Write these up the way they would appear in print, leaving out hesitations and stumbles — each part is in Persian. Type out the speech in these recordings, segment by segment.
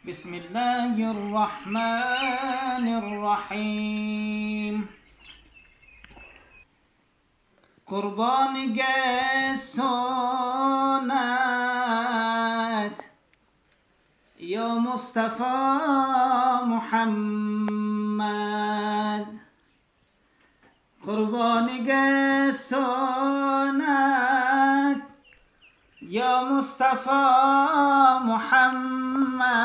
بسم الله الرحمن الرحیم. قربان گسونت یا مصطفی محمد، قربان گسونت یا مصطفی محمد،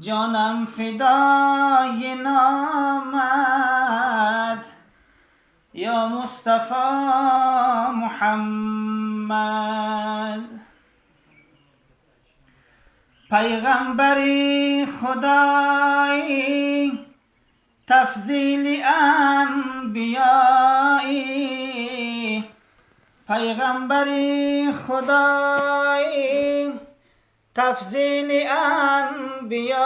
جانم فدای نامت یا مصطفی محمد. پیغمبری خدایی تفضیل انبیایی، پیغمبری خدایی تفضیل انبیایی،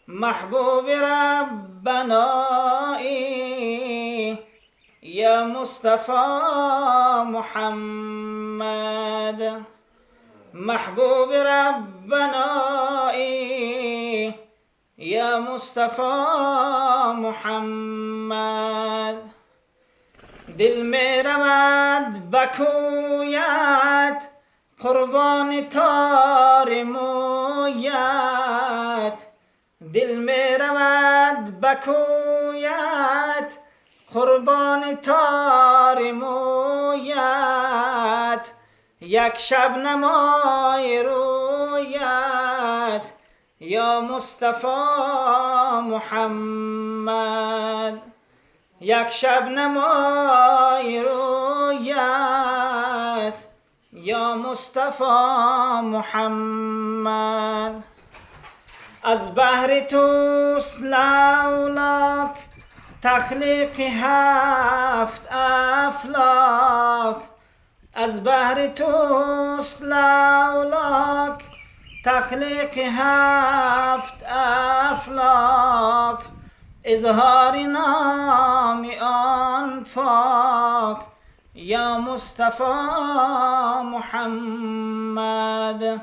محبوب ربنایی یا مصطفی محمد، محبوب ربنایی یا مصطفی محمد. دل می رود بکویت قربان تار مویت، دل می رود بکویت قربان تار مویت، یک شب نمای رویت یا مصطفی محمد، یک شب نمای رویت یا مصطفی محمد. از بحر توست لولاک تخلیق هفت افلاک، از بحر توست لولاک تخلیق هفت افلاک، اظهار نام آن پاک یا مصطفی محمد،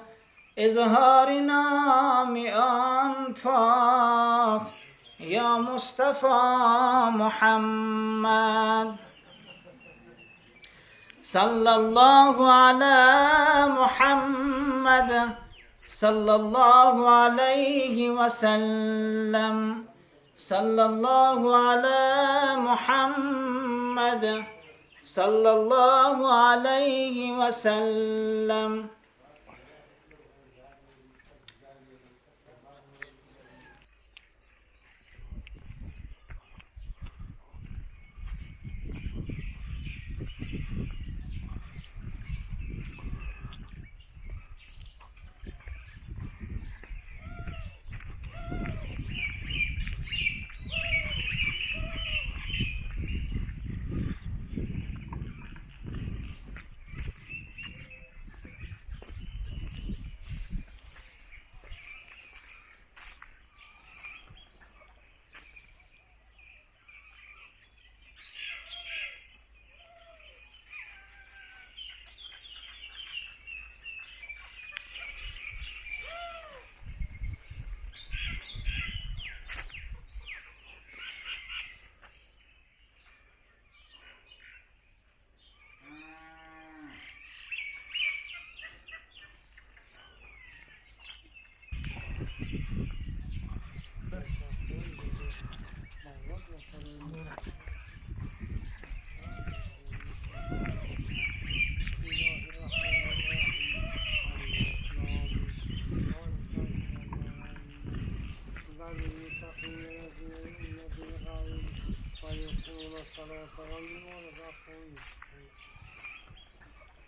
اظهار نام آن پاک یا مصطفی محمد. صلی الله علی محمد صلی الله علیه و سلم، صلی الله علی محمد صلی الله علیه و سلم.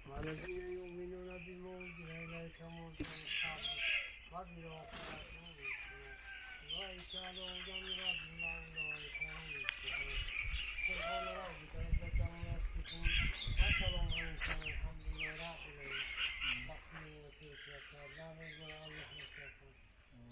والذين يؤمنون بالموت إليك موت الحق وبالآخرة هم يوقنون أولئك على هدى من ربهم وأولئك هم المفلحون سبحان ربك رب العزة عما يصفون وسلام على المرسلين الحمد لله رب العالمين تقسيم وتلك الأسباب لا نزل الله يشركون حضرت محمد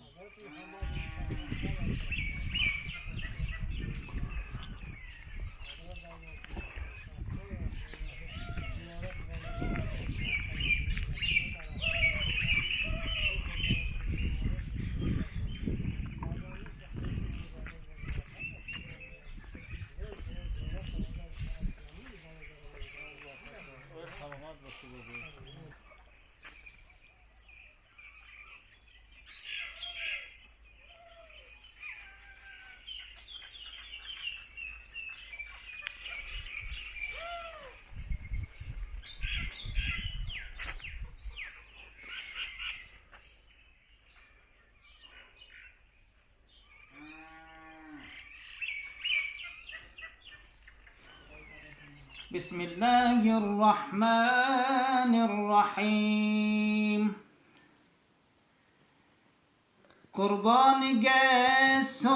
بسم الله الرحمن الرحیم. قربان سنت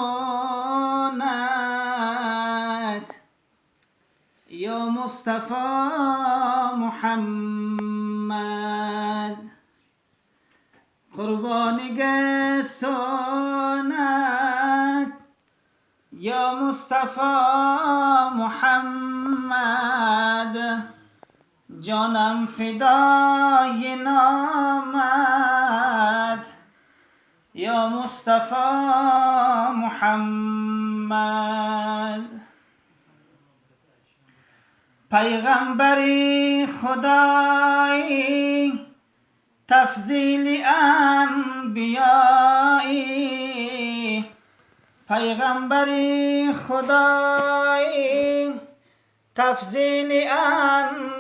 یا مصطفی محمد، قربان سنت یا مصطفی محمد، جانم فدای نامت یا مصطفی محمد. پیغمبری خدایی تفضیل انبیایی، پیغمبری خدایی تفضیل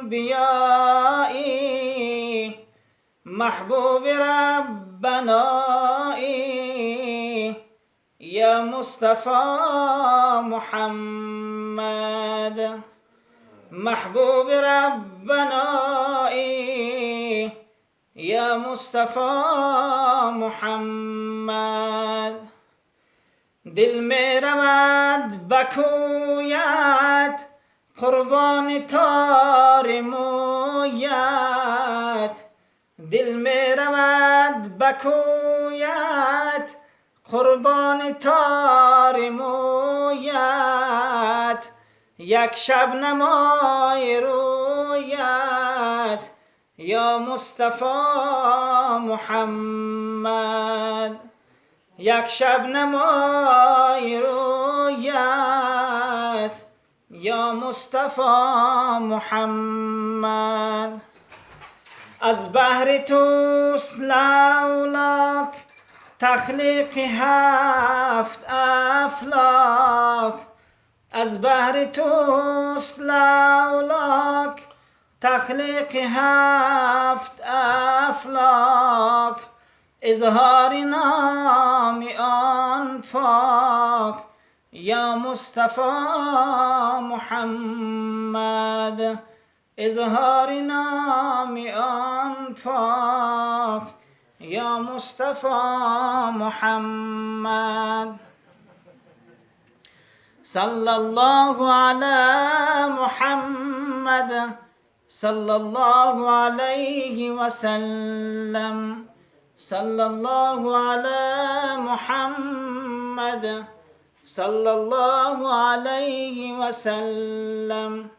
انبیایی، محبوب ربنایی یا مصطفی محمد، محبوب ربنایی یا مصطفی محمد. دل می رود بکویت قربان تار مویت، دل می رود بکویت قربان تار مویت، یک شب نمای رویت یا مصطفی محمد، یک شب نمای رویت یا مصطفی محمد. از بحر توست لولاک تخلیق هفت افلاک، از بحر توست لولاک تخلیق هفت افلاک، اظهار نام آن پاک یا مصطفی محمد، اظهار نام آن پاک یا مصطفی محمد. صلی الله علی محمد صلی الله علیه و سلم، صلی الله علی محمد صلی الله علیه و سلم.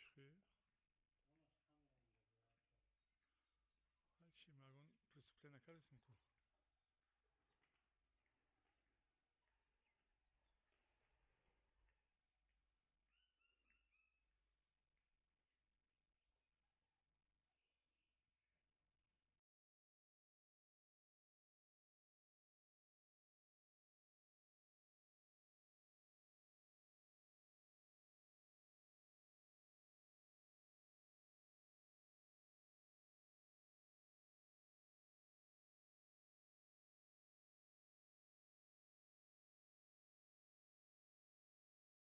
عشقی هیچی مگون پرسپلینه کردیم کو